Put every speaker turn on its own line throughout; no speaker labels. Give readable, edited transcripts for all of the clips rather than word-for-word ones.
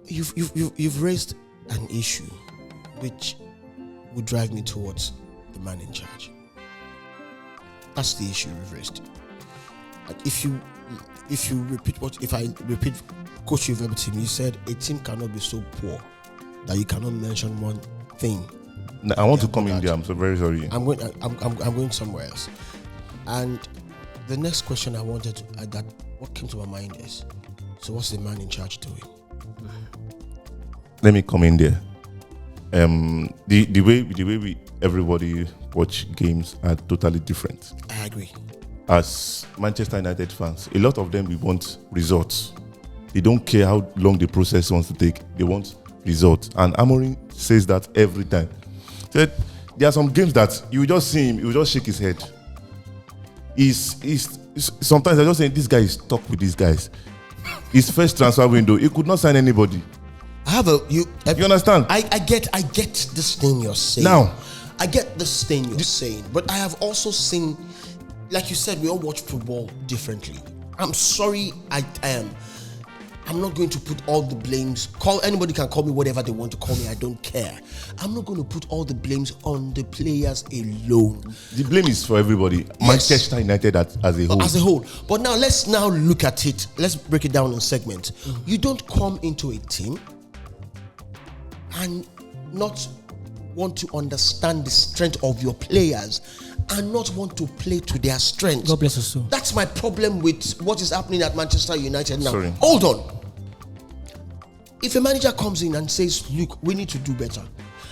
you've raised an issue which would drive me towards the man in charge. That's the issue you've raised. Like if I repeat Coach verbatim, you said a team cannot be so poor that you cannot mention one thing.
No, I want to come in there. I'm so very sorry.
I'm going somewhere else. And the next question I wanted to that what came to my mind is, so what's the man in charge doing?
Let me come in there. The way everybody watch games are totally different.
I agree.
As Manchester United fans, a lot of them we want results. They don't care how long the process wants to take. They want results. And Amorim says that every time. Said there are some games that you will just see him, he will just shake his head. He's sometimes I just say this guy is stuck with these guys. His first transfer window, he could not sign anybody. You understand?
I get this thing you're saying.
Now,
I get this thing you're saying, but I have also seen, like you said, we all watch football differently. I'm sorry, I'm not going to put all the blames. Anybody can call me whatever they want to call me. I don't care. I'm not going to put all the blames on the players alone.
The blame is for everybody. Yes. Manchester United as a whole.
As a whole. But now let's look at it. Let's break it down in segments. You don't come into a team and not want to understand the strength of your players and not want to play to their strength.
God bless us so.
That's my problem with what is happening at Manchester United now.
Sorry.
Hold on. If a manager comes in and says, look, we need to do better,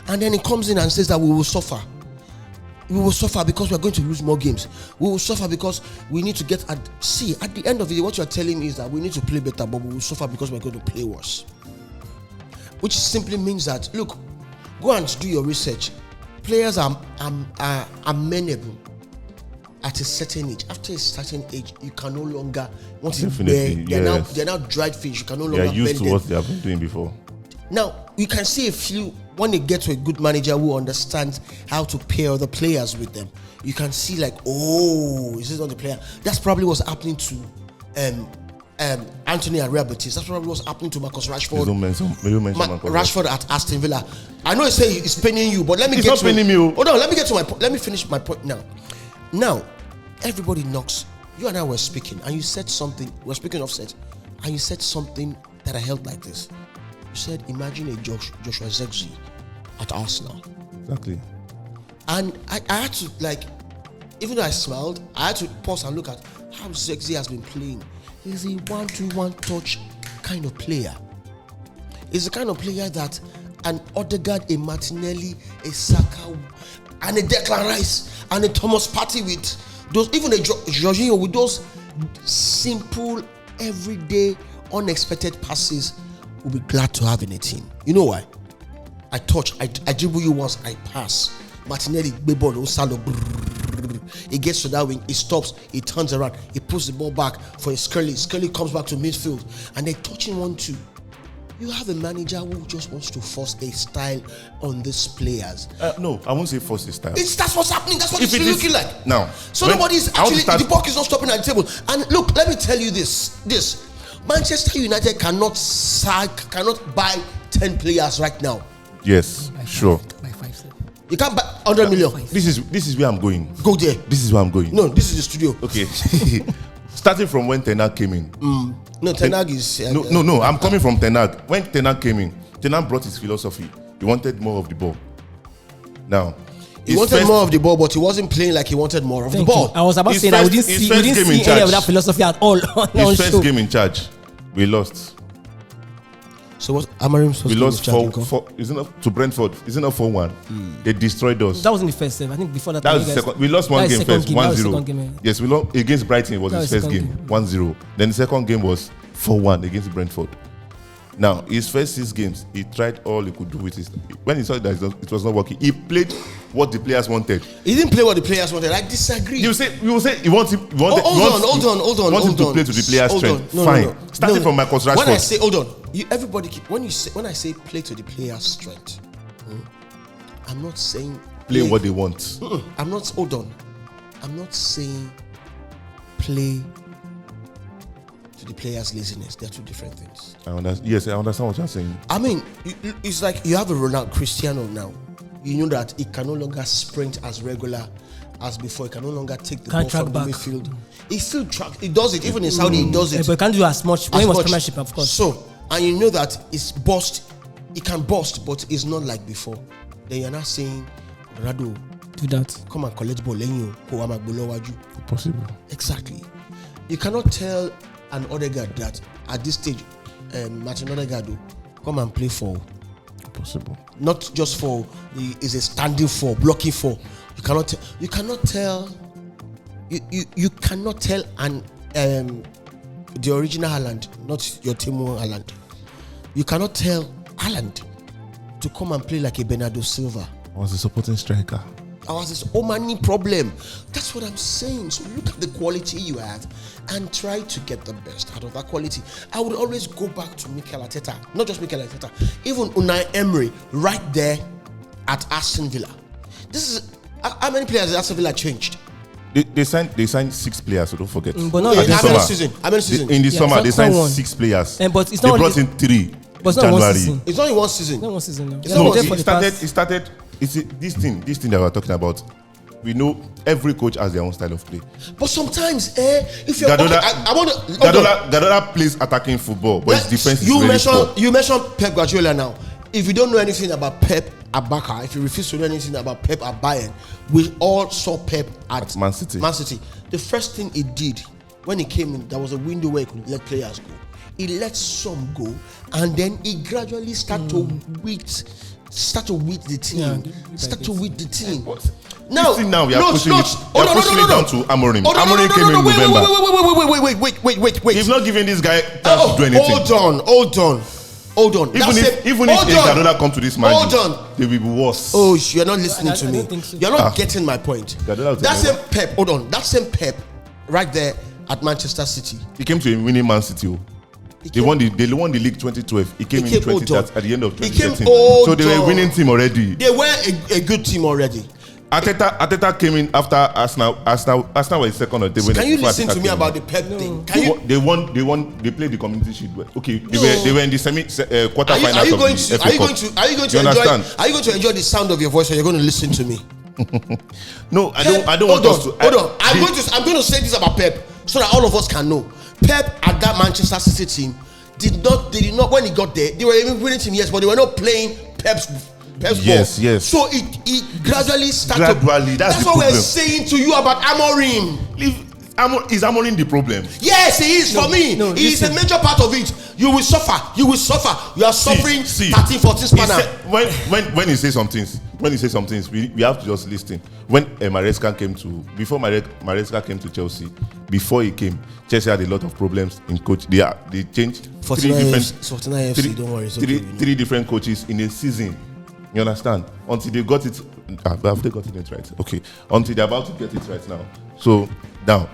and then he comes in and says that we will suffer because we're going to lose more games. We will suffer because we need to get at the end of the day, what you're telling me is that we need to play better, but we will suffer because we're going to play worse. Which simply means that, look, go and do your research. Players are amenable at a certain age. After a certain age, you can no longer want it there. They're now dried fish. You can no longer.
They are used to what they have been doing before.
Now you can see a few when they get to a good manager who understands how to pair other players with them. You can see like, oh, is this not the player? That's probably what's happening to Anthony and Real Betis. That's probably what's happening to Marcus Rashford. Rashford at Aston Villa. I know it's paining you, but let me get to
paining me.
Hold on, let me get to my point. Let me finish my point now. Now, everybody knocks. You and I were speaking, and you said something. We're speaking offset, and you said something that I held like this. You said, "Imagine a Joshua Zirkzee at Arsenal."
Exactly.
And I had to even though I smiled, I had to pause and look at how Zirkzee has been playing. He's a 1-2-1 touch kind of player. He's the kind of player that an Odegaard, a Martinelli, a Saka, and a Declan Rice, and a Thomas Partey with those, even a Jorginho with those simple, everyday, unexpected passes, will be glad to have in a team. You know why? I dribble you once, I pass. Martinelli, big ball, Osalo, he gets to that wing, he stops, he turns around, he puts the ball back for Skrelly. Skrelly comes back to midfield, and they're touching 1-2. You have a manager who just wants to force a style on these players.
No, I won't say force a style.
That's what's happening. That's what it's looking like.
Now,
so nobody's actually, the buck is not stopping at the table. And look, let me tell you this. Manchester United cannot buy 10 players right now.
Yes, sure.
You can't buy 100 million.
This is where I'm going.
Go there.
This is where I'm going.
No, this is the studio.
Okay. Starting from when Ten Hag came in.
No, Ten Hag is...
No, I'm coming from Ten Hag. When Ten Hag came in, Ten Hag brought his philosophy. He wanted more of the ball. Now,
he wanted more of the ball, but he wasn't playing like he wanted more of the ball.
I was about to say that we didn't see any of that philosophy at all.
His first game in charge, we lost.
So what Amorim supposed
we
to
lost 4 isn't it to Brentford? Isn't it 4-1? They destroyed us.
That wasn't the first game. I think before that.
That was the second. We lost one game first, 1-0.
Game.
Yes, we lost against Brighton. It was his first game, 1-0. Then the second game was 4-1 against Brentford. Now, his first 6 games, he tried all he could do with his. When he saw that it was not working, he played what the players wanted.
He didn't play what the players wanted. I disagree.
You will say he wants him. Hold on. Want him to play to the players' strength. Fine. Starting from Marcus Rashford.
When I say hold on, when I say play to the players' strength, I'm not saying
play what they want.
I'm not. Hold on. I'm not saying play to the player's laziness. They're two different things.
Yes, I understand what you're saying.
I mean, it's like you have a Ronaldo Cristiano now. You know that he can no longer sprint as regular as before. He can no longer take the ball from the midfield. He still tracks. He does it. Even in Saudi, he does it.
But he can't do as much when he was Premiership, of course.
So, and you know that it's burst. He can burst, but it's not like before. Then you're not saying, Ronaldo,
do that.
Come and collect ball.
Possible.
Exactly. You cannot tell an Odegaard that at this stage, Martin Odegaard, come and play for.
Possible.
Not just for is a standing for, blocking for. You cannot tell. You cannot tell an the original Haaland, not your Timo Haaland. You cannot tell Haaland to come and play like a Bernardo Silva.
I was a supporting striker.
I was this Omani problem. That's what I'm saying. So look at the quality you have and try to get the best out of that quality. I would always go back to Mikel Arteta, not just Mikel Arteta, even Unai Emery, right there at Aston Villa. This is how many players has Aston Villa changed?
They signed 6 players, so don't forget.
But not
how many season?
In the summer, they signed 6 players.
But it's
they
not
brought in 3.
But it's not
January.
1 season.
It's only 1 season.
Not 1 season. No.
No, it started. It's this thing that we're talking about. We know every coach has their own style of play.
But sometimes, if you're
Guardiola plays attacking football, but his defense is very poor.
You mentioned Pep Guardiola now. If you don't know anything about Pep at Barca, if you refuse to know anything about Pep at Bayern, we all saw Pep at
Man City.
The first thing he did when he came in, there was a window where he could let players go. He let some go, and then he gradually started to weed the team.
Now we are pushing it down to Amorim. Amorim came in November.
Wait.
He's not giving this guy time to do anything.
Hold on.
Even if Guardiola come to this man, they will be worse.
Oh, you're not listening to me.
So.
You're not getting my point. That same Pep right there at Manchester City.
He came to a winning Man City. They won the league 2012. He came in 2013 at the end of 2013. So they were a winning team already.
They were a good team already.
Arteta came in after Arsenal. Arsenal was second or they went.
Can you listen to me about the Pep thing?
They won. They played the Community Shield. Okay, they were in the quarterfinals of the FA Cup.
Are you going to enjoy the sound of your voice, or you're going to listen to me?
No, I don't want us to.
Hold on. I'm going to say this about Pep so that all of us can know. Pep at that Manchester City team did not when he got there, they were even winning team, yes, but they were not playing Pep's
yes,
ball.
yes.
So it gradually started. That's what we're saying to you about Amorim.
Is Amorim the problem?
Yes, he is. For me, he is a major part of it. You will suffer. You are suffering 13, 14 spanner.
When he says some things, we have to just listen. When Maresca came to Chelsea, before he came, Chelsea had a lot of problems in coach. They changed
49 FC, don't worry,
three different coaches in a season. You understand? Until they got it, have they gotten it right? Okay. Until they're about to get it right now. So now,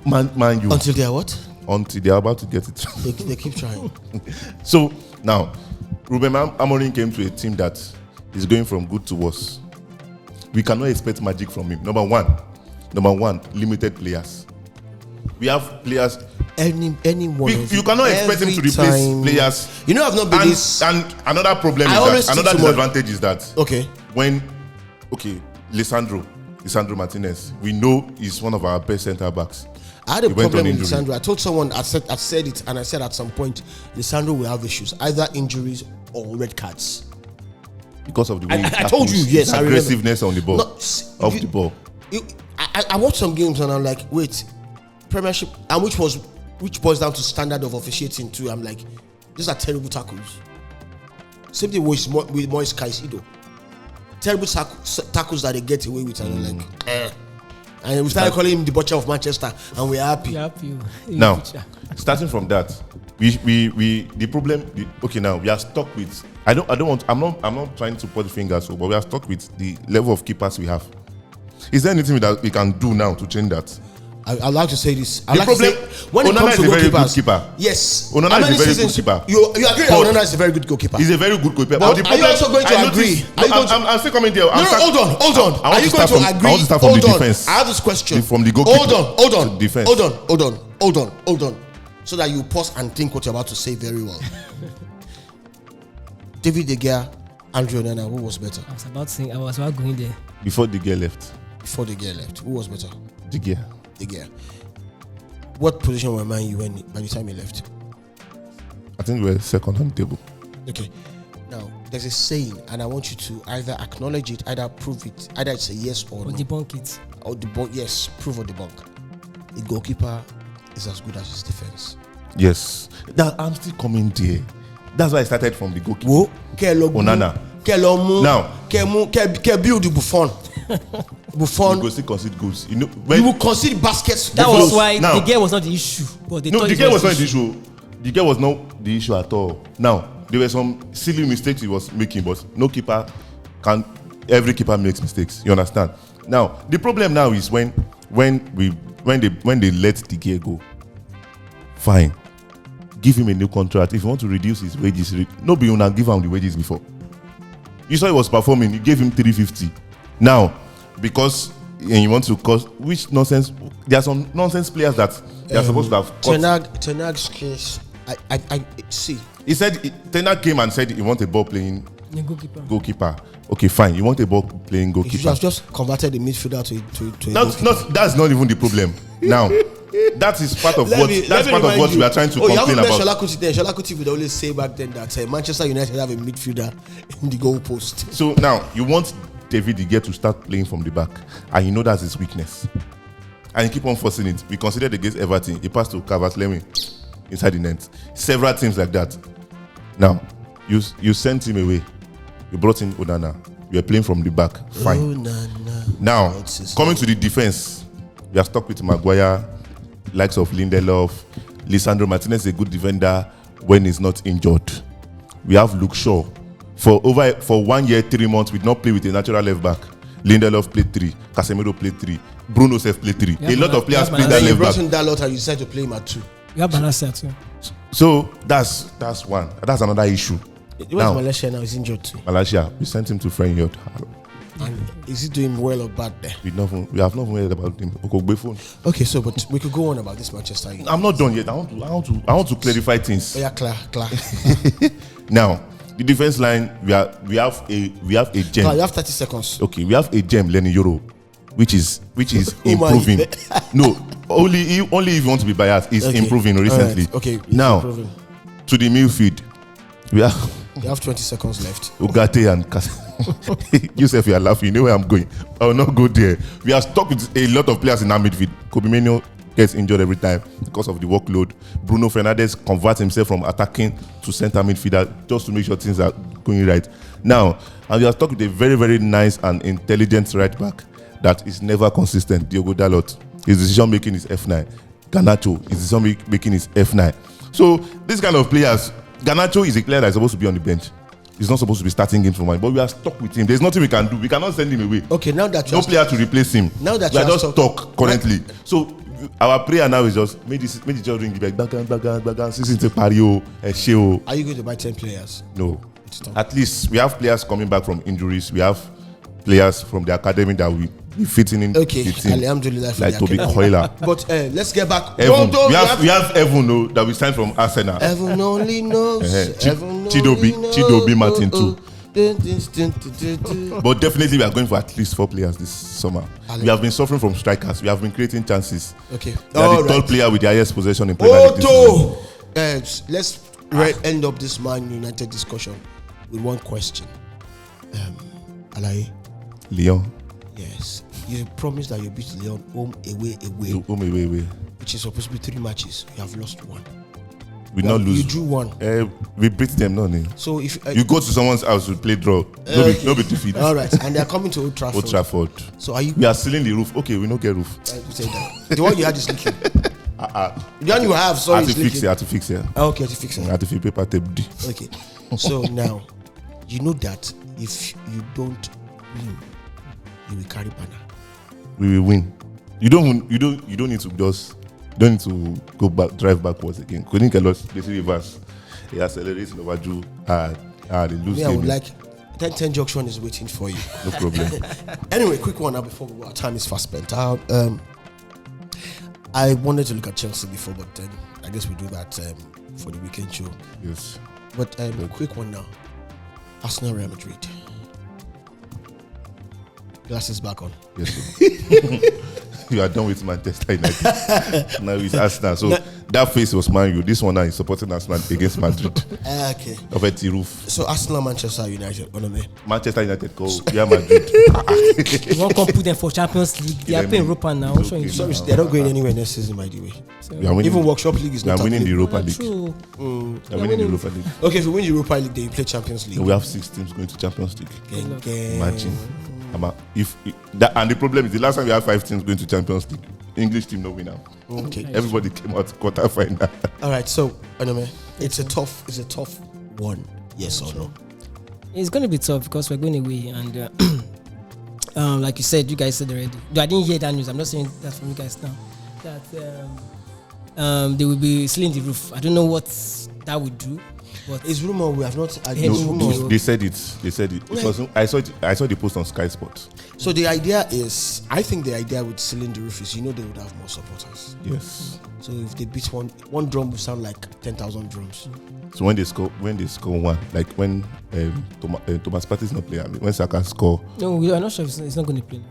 man, you.
Until they are what?
Until they are about to get it.
They keep trying.
So now, Ruben Amorim came to a team that is going from good to worse. We cannot expect magic from him. Number one, limited players. We have players.
Anyone.
You cannot expect him to replace players.
You know, I've not been this.
And another problem is that another disadvantage is that Lisandro Martinez, we know he's one of our best centre backs.
I had a problem with Lisandro. I told someone, I said it, and I said at some point, Lisandro will have issues, either injuries or red cards.
Because of the way
I told you, yes, I remember.
Aggressiveness on the ball, the ball.
I watched some games and I'm like, wait, Premiership, and which boils down to standard of officiating too. I'm like, these are terrible tackles. Same thing with Moise Caicedo. Terrible tackles that they get away with, and I'm like, and we started calling him the butcher of Manchester, and we're happy.
Now, starting from that, the problem. Now we are stuck with. I'm not trying to point fingers, but we are stuck with the level of keepers we have. Is there anything that we can do now to change that?
I'd like to say this.
When it comes to goalkeepers,
yes,
Onana is a very good keeper.
You agree that Onana is a very good goalkeeper?
He's a very good goalkeeper.
But are you also going to agree?
I'm still coming there.
Hold on. Are you going to agree?
I want to start from the defense.
I have this question.
From the goalkeeper.
Hold on.
Defense.
Hold on. so that you pause and think what you're about to say very well. David De Gea, Andre Onana, who was better?
I was about going there.
Before De Gea left.
Before De Gea left, who was better?
De Gea.
De Gea. What position were Man U when by the time he left?
I think we were second on the table.
Okay. Now, there's a saying, and I want you to either acknowledge it, either prove it, either it's a yes or no.
Debunk it.
Or debunk, yes, prove or debunk. A goalkeeper is as good as his defense.
Yes. I'm still coming there. That's why I started from the goalkeeper.
Whoa,
Onana.
Now, build the Buffon.
You go still concede goals. You
will concede baskets.
That was why De Gea was not the issue. But
De Gea was not the issue. De Gea was not the issue at all. Now, there were some silly mistakes he was making, but no keeper can. Every keeper makes mistakes. You understand? Now, the problem now is when they let De Gea go. Fine, give him a new contract. If you want to reduce his wages, nobody will give him the wages before. You saw he was performing. You gave him 350. Now, because you want to cost, which nonsense? There are some nonsense players that they are supposed to have.
Tenag's case. I see.
He said Tenag came and said he want a ball playing goalkeeper. Okay, fine. You want a ball playing goalkeeper.
You have just converted the midfielder to a
that's not even the problem. Now, that is part of what we are trying to complain about.
Shola Kuti would always say back then that Manchester United have a midfielder in the goal post.
So now you want David De Gea to start playing from the back, and you know that's his weakness, and you keep on forcing it. We considered against Everton, he passed to Calvert-Lewin inside the net. Several teams like that. Now you sent him away. You brought in Onana. You are playing from the back. Fine. Now coming to the defense, we are stuck with Maguire, likes of Lindelof. Lisandro Martinez is a good defender when he's not injured. We have Luke Shaw. For 1 year, 3 months, we did not play with a natural left back. Lindelof played 3, Casemiro played 3, Bruno Sef played 3. A lot of players played that left back.
You brought in Dalot and you decided to play him at 2.
You have Malaysia too.
So that's one. That's another issue.
Where's Malaysia now? He's injured too.
Malaysia, we sent him to Feyenoord.
And is he doing well or bad there?
We have not heard about him.
Okay, so but we could go on about this Manchester United.
I'm not done yet. I want to clarify things.
Oh, yeah, clear.
Now, the defense line, we have a gem.
You have 30 seconds.
Okay, we have a gem, Lenny Euro, which is improving. No, only if you want to be biased, is improving recently.
Right. Okay.
Now, to the midfield,
you have 20 seconds left.
Ugarte and Yusuf, you are laughing. You know where I'm going. I will not go there. We are stuck with a lot of players in our midfield. Kobe Mainoo gets injured every time because of the workload. Bruno Fernandes converts himself from attacking to center midfielder just to make sure things are going right. Now, and we are stuck with a very, very nice and intelligent right back that is never consistent. Diogo Dalot. His decision making is F9. Garnacho, his decision making is F9. So, these kind of players, Garnacho is a player that is supposed to be on the bench. He's not supposed to be starting games for mine, but we are stuck with him. There's nothing we can do. We cannot send him away.
Okay, now that
no player to replace him. Now that we are just stuck currently. Right. So our prayer now is just make this just ring the back.
Are you going to buy 10 players?
No. At least we have players coming back from injuries. We have players from the academy that will be fitting in.
Okay,
the team,
alhamdulillah,
like Toby Coyler.
But let's get back.
Evan. We have Evan that we signed from Arsenal.
Evan only knows.
Chidobe Martin too. But definitely we are going for at least 4 players this summer. We have been suffering from strikers. We have been creating chances.
Okay.
We are the third player with the highest possession in Premier League.
Let's end up this Man United discussion with one question. Alaye.
Lyon.
Yes. You promised that you beat Lyon home, away.
Home, away.
Which is supposed to be 3 matches. You have lost 1.
We not lose.
You drew 1.
We beat them, no.
So if
you go to someone's house to play draw, no be defeat.
All right, and they are coming to Old Trafford. So are you?
We are sealing the roof. Okay, we don't get roof.
The one you had is leaking. The one you have, sorry,
I had to fix it.
Okay, to fix it.
I had to fix paper tape D.
Okay, so now you know that if you don't win, you will carry banner. We
will win. You don't need to just. Don't need to go back, drive backwards again. Couldn't get lost. They reverse. He accelerates over you. They lose.
I would like 10 junction is waiting for you.
No problem.
Anyway, quick one now before we go. Our time is fast spent. I wanted to look at Chelsea before, but then I guess we do that for the weekend show.
Yes.
But quick one now. Arsenal, Real Madrid. Glasses back on.
Yes. You are done with Manchester United. Now it's Arsenal. So that face was Man U. This one now is supporting Arsenal against Madrid.
Okay.
Of a roof.
So Arsenal, Manchester United.
Manchester United go Real Madrid.
You won't come put them for Champions League. They are playing Europa now.
Okay,
So they're not going anywhere next season, by the way.
So,
We are winning.
Even Workshop League is
We are
not
winning the
happening.
Europa League.
true.
We are winning the Europa League.
Okay, if you win the Europa League, then you play Champions League.
We have 6 teams going to Champions League.
Gang.
Imagine. And the problem is the last time we had 5 teams going to Champions League, English team no winner.
Okay.
Everybody came out quarter final.
All right. So, Onome, it's a tough one. Yes or no?
It's going to be tough because we're going away, and like you said, you guys said already. Though I didn't hear that news. I'm not saying that from you guys now. That they will be sealing the roof. I don't know what that would do, but
It's rumor. We have not.
It's rumor.
They said it. It was, I saw the post on Sky Sports.
So the idea is, I think the idea with sealing the roof is, they would have more supporters.
Yes.
So if they beat one drum will sound like 10,000 drums.
So when they score one, like when Thomas Partey is not playing, when Saka score,
no, we are not sure. It's not going to play.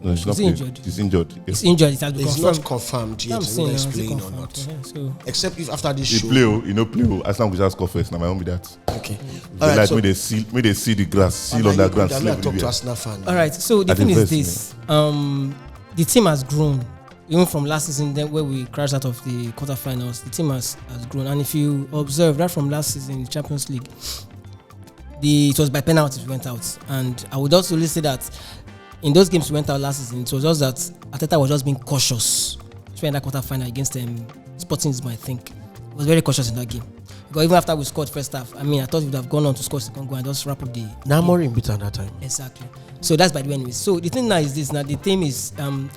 no, he's not
He's
playing.
injured.
He's injured. Yes.
It's injured. It has been
It's
confirmed.
not confirmed yet.
I'm
Whether
saying
he's
it's
playing or
confirmed.
not.
Yeah, so
Except if after this
He
show.
play. As long as we just score first, now I won't be that.
Okay.
They like
so
may they see the grass, seal on that ground,
I'm
slave
not talk to
everywhere.
Arsenal fan.
all right. So the
At
thing is
investment.
this: the team has grown. Even from last season, then where we crashed out of the quarterfinals, the team has grown. And if you observe that from last season in the Champions League, it was by penalties we went out. And I would also say that in those games we went out last season, it was just that Arteta was just being cautious. Especially in that quarterfinal against Sporting Lisbon, I think. He was very cautious in that game. Because even after we scored first half, I thought we would have gone on to score second goal and just wrap up the
Amorim beat at that time.
Exactly. So that's by the way anyways. So the thing now is this: now the team is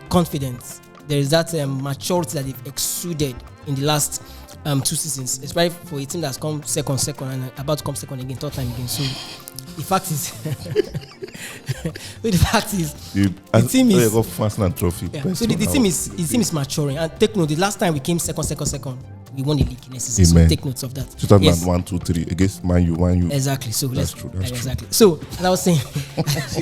confident. There is that maturity that they've exuded in the last 2 seasons, especially for a team that's come second and about to come second again, third time again. So the fact is, the team is.
Arsenal trophy.
Yeah. So the team is maturing. And take note, the last time we came second, we won the league next season.
Amen.
So take notes of that.
2001, 2, 3 against Man U.
Exactly. So
That's true.
exactly. So as I was saying,
See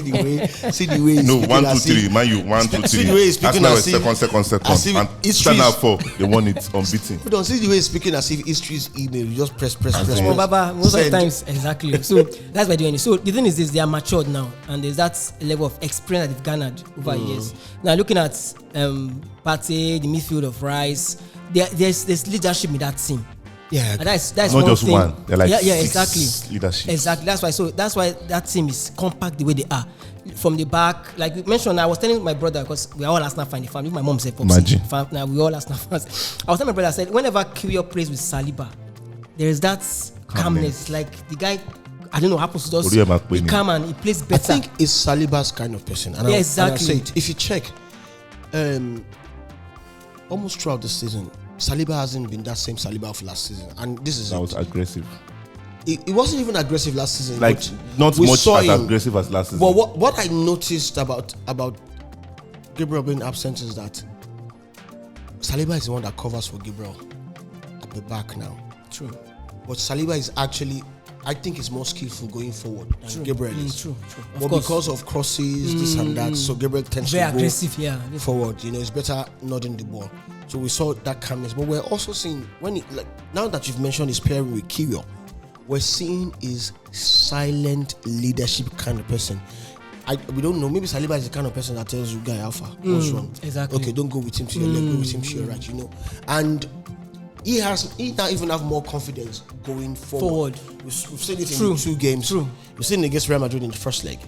the way.
No,
he's
1, 2,
speaking
3. Man U, 1, 2, 3.
See the way he's speaking
Arsenal
as
was
if-
second.
as if
And
history
Standard
is-
4, they won it unbeaten.
Hold on, see the way he's speaking as if history's email. You just press.
oh, Baba, most of the
Send.
times, exactly. So that's by doing it. So the thing is this: they are matured now, and there's that level of experience that they've garnered over years. Now looking at Partey, the midfield of Rice, there's leadership in that team.
Yeah.
And that's
Not
one
just
thing.
one. They're like
yeah,
6
exactly.
leadership.
Exactly. That's why that team is compact the way they are. From the back, like you mentioned, I was telling my brother, because we are all Arsenal fans in the family. My mom said,
Imagine.
now we all Arsenal fans. I was telling my brother, I said, whenever Kyrgios plays with Saliba, there is that calmness. Like the guy, I don't know, happens to just be calm and he plays
I
better.
think it's Saliba's kind of person. And
Yeah,
I
exactly.
say it, if you check, almost throughout the season, Saliba hasn't been that same Saliba of last season. And this is
That was aggressive.
it wasn't even aggressive last season.
Like,
but
not
we
much
saw
as
him.
aggressive as last season.
But what I noticed about Gabriel being absent is that Saliba is the one that covers for Gabriel at the back now.
True.
But Saliba is actually, I think, is more skillful going forward than Gabriel is.
True. Of
But
course.
because of crosses, this and that, so Gabriel tends
Very
to go
aggressive, yeah.
forward. It's better nodding the ball. So we saw that calmness. But we're also seeing, now that you've mentioned his pairing with Kyrgios, we're seeing his silent leadership kind of person. We don't know. Maybe Saliba is the kind of person that tells you, guy, alpha, what's wrong?
Exactly.
Okay, don't go with him to your left, go with him to your right, And he now even have more confidence going forward. We've seen it in the 2 games.
True.
We've seen it against Real Madrid in the first leg.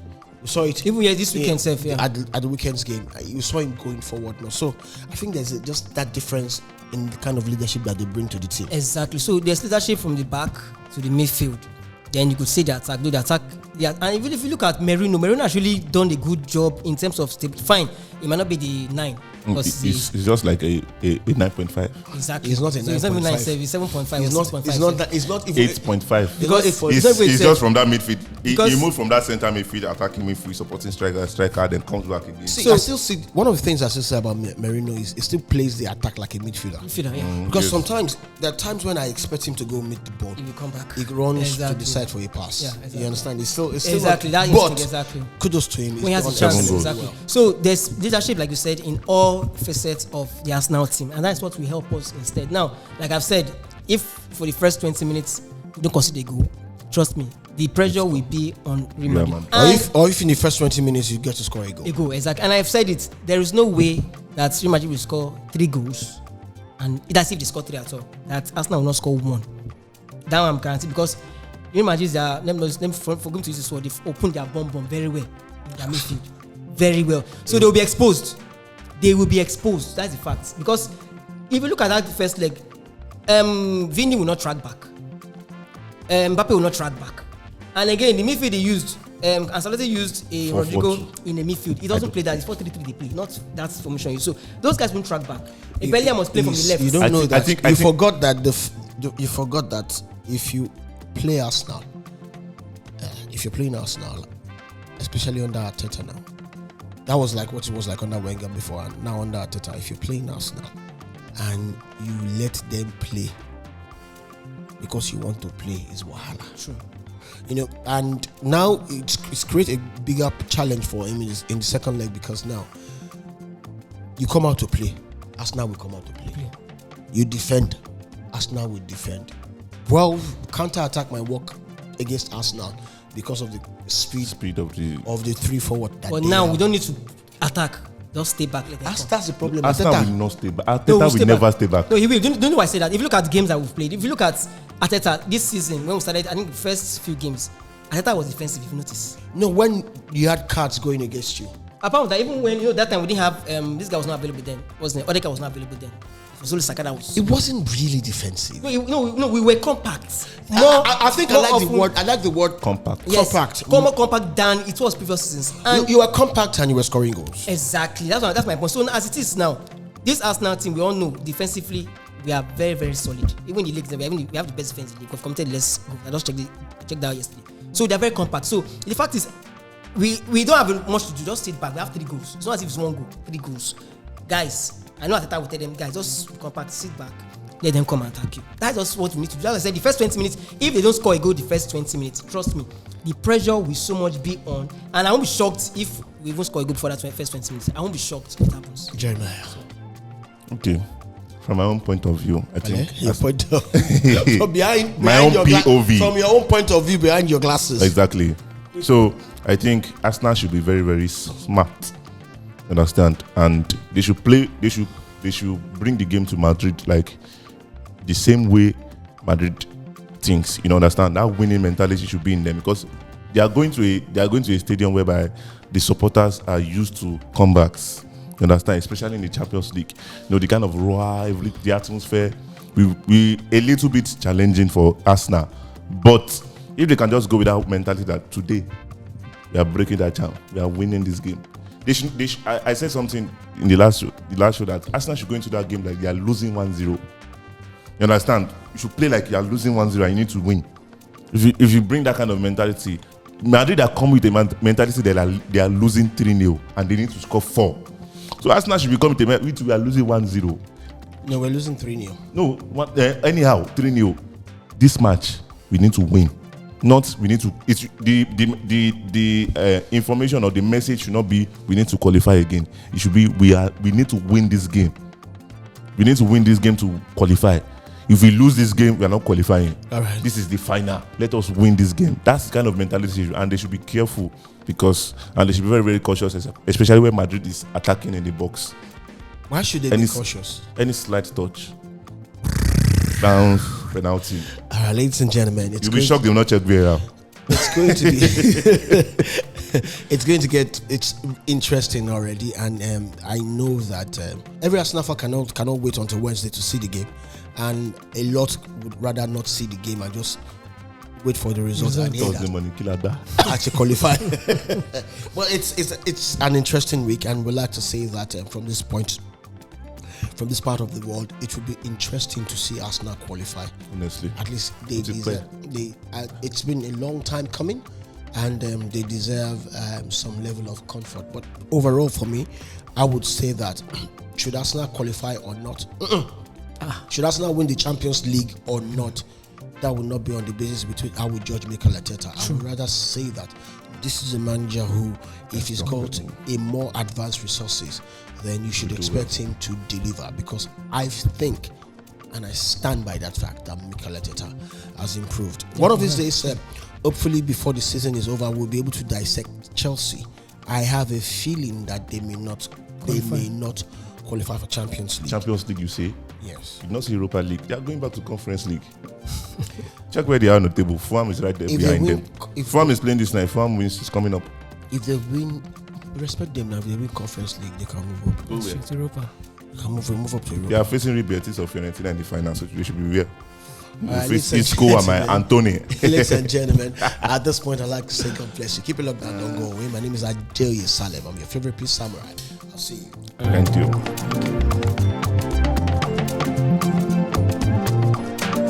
We saw it
Even this weekend,
at the weekend's game. You saw him going forward now. So I think there's just that difference in the kind of leadership that they bring to the team.
Exactly. So there's leadership from the back to the midfield. Then you could say the attack. Yeah, and even if you look at Merino has really done a good job in terms of fine. It might not be the 9,
It's just like a 9.5.
Exactly.
It's not a
so it's not even
9.5.
9.7, it's 7.5
It's
or
not.
6.5.
It's not that. It's not even
8.5.
Because
it's not
it's not
It's
what it
just
said.
from that midfield.
Because-
He moved from that center midfield, attacking midfield, supporting striker, then comes back again.
See,
So-
I still see one of the things I still say about Merino is he still plays the attack like a midfielder.
Midfielder, yeah.
Because
Yes.
sometimes there are times when I expect him to go mid the ball.
He will come back.
He runs
Exactly.
to the side for a pass.
Yeah, exactly.
You understand? It's still
Exactly,
not,
that
but
instinct, exactly.
kudos to him. He's
When he has a
done
chance,
7 goals.
exactly. So there's leadership, like you said, in all facets of the Arsenal team, and that's what will help us instead. Now, like I've said, if for the first 20 minutes we don't consider a goal, trust me, the pressure will be on Real Madrid.
man.
And
Or if in the first 20 minutes you get to score a goal.
a goal, exactly. And I've said it, there is no way that Real Madrid will score 3 goals, and that's if they score 3 at all. That Arsenal will not score 1. That one I'm guaranteed, because Real Madrid, let me forgive me to use this word, they've opened their bomb very well in their midfield, very well. So they will be exposed. They will be exposed. That's the fact. Because if you look at that first leg, Vini will not track back. Mbappe will not track back. And again, the midfield they used, Ancelotti used a
4-4-2.
Rodrigo in the midfield. He doesn't play that. It's 4-3-3 they play, not that formation. So those guys won't track back. Bellingham must play from the left.
You don't
I
know
think-
that.
I think-
You forgot that you forgot that if you play Arsenal, if you're playing Arsenal, especially under Arteta now, that was like what it was like under Wenger before, and now under Arteta. If you're playing Arsenal and you let them play because you want to play, is wahala.
True.
You know, and now it's create a bigger challenge for him in the second leg, because now you come out to play, Arsenal will come out to play. You defend, Arsenal will defend. Well, counter-attack might work against Arsenal because of the speed
of the
3 forward. That
But
they
now
have.
we don't need to attack. Just stay back. Let them come.
That's the problem.
Arsenal
Arteta-
will not stay back.
No,
Arteta
we'll
will
stay
never
back.
stay back.
No, he will. Don't know why I say that. If you look at games that we've played, if you look at Arteta this season, when we started, I think the first few games, Arteta was defensive, if you notice.
No, when you had cards going against you.
Apart from that, even when, that time we didn't have, this guy was not available then, wasn't it? Odeka was not available then. It was only Saka that was.
It wasn't really defensive.
No, we were compact.
I think I
more
like the
often-
word. I like the word
Compact.
Yes,
compact.
more compact than it was previous seasons. And
You were compact and you were scoring goals.
exactly, that's my point. So as it is now, this Arsenal team, we all know defensively we are very, very solid. Even the leagues, we have the best defense in the league. We've committed less goals. I just checked that out yesterday. So they're very compact. So the fact is, we don't have much to do. Just sit back. We have 3 goals. It's not as if it's 1 goal. 3 goals, guys. I know Arteta will tell them, guys, just be compact, sit back, let them come and attack you. That's just what we need to do. As I said, the first 20 minutes, if they don't score a goal the first 20 minutes, trust me, the pressure will so much be on. And I won't be shocked if we even score a goal before that first 20 minutes. I won't be shocked if it happens.
Jeremiah.
Okay. From my own point of view, I think
Your point of, from behind
My own
your
POV.
from your own point of view behind your glasses.
exactly. So I think Arsenal should be very, very smart. Understand? And they should play. They should bring the game to Madrid like the same way Madrid thinks. You know, understand? That winning mentality should be in them, because they are going to a stadium whereby the supporters are used to comebacks. You understand? Especially in the Champions League, you know, the kind of roar, the atmosphere, we a little bit challenging for Arsenal. But if they can just go with that mentality that today we are breaking that charm, we are winning this game. I said something in the last show that Arsenal should go into that game like they are losing 1-0. You understand? You should play like you are losing 1-0 and you need to win. If you bring that kind of mentality, Madrid are come with a mentality that they are losing 3-0 and they need to score 4. So Arsenal should become with a mentality we are losing 1-0.
No, we're losing 3-0.
No, anyhow, 3-0. This match we need to win. Not we need to. It's the information or the message should not be we need to qualify again. It should be we need to win this game. We need to win this game to qualify. If we lose this game, we are not qualifying.
All right.
This is the final. Let us win this game. That's the kind of mentality, and they should be careful and they should be very, very cautious, especially when Madrid is attacking in the box.
Why should they be cautious?
Any slight touch, bounce, penalty.
All right, ladies and gentlemen,
You'll be shocked they will not check VAR.
it's going to be it's interesting already, and I know that every Arsenal fan cannot wait until Wednesday to see the game, and a lot would rather not see the game and just wait for the results and hear that actually qualify. Well, it's an interesting week, and we'd like to say that from this point from this part of the world, it would be interesting to see Arsenal qualify.
Honestly,
At least they deserve. It's been a long time coming, and they deserve some level of comfort. But overall, for me, I would say that should Arsenal qualify or not, should Arsenal win the Champions League or not, that would not be on the basis between how we judge Mikel Arteta. I would rather say that this is a manager who, if he's got a more advanced resources, then you should expect him to deliver. Because I think, and I stand by that fact, that Mikel Arteta has improved. One of these days, hopefully before the season is over, we'll be able to dissect Chelsea. I have a feeling that they may not qualify for Champions League.
Champions League, you say?
Yes.
You not see Europa League. They are going back to Conference League. Check where they are on the table. Fulham is right there behind them. If Fulham is playing this night, Fulham wins is coming up.
If they win, respect them now. If they win Conference League, they can move up.
Go
Straight to Europa.
They can move up to Europa.
They are facing Real Betis of Fiorentina in the final, so they should be there.
Ladies
Face Isco and my Anthony.
Ladies and gentlemen, at this point, I'd like to say God bless you. Keep it locked down, don't go away. My name is Adeoye Salem. I'm your favorite peace samurai. I'll see you.
Thank you.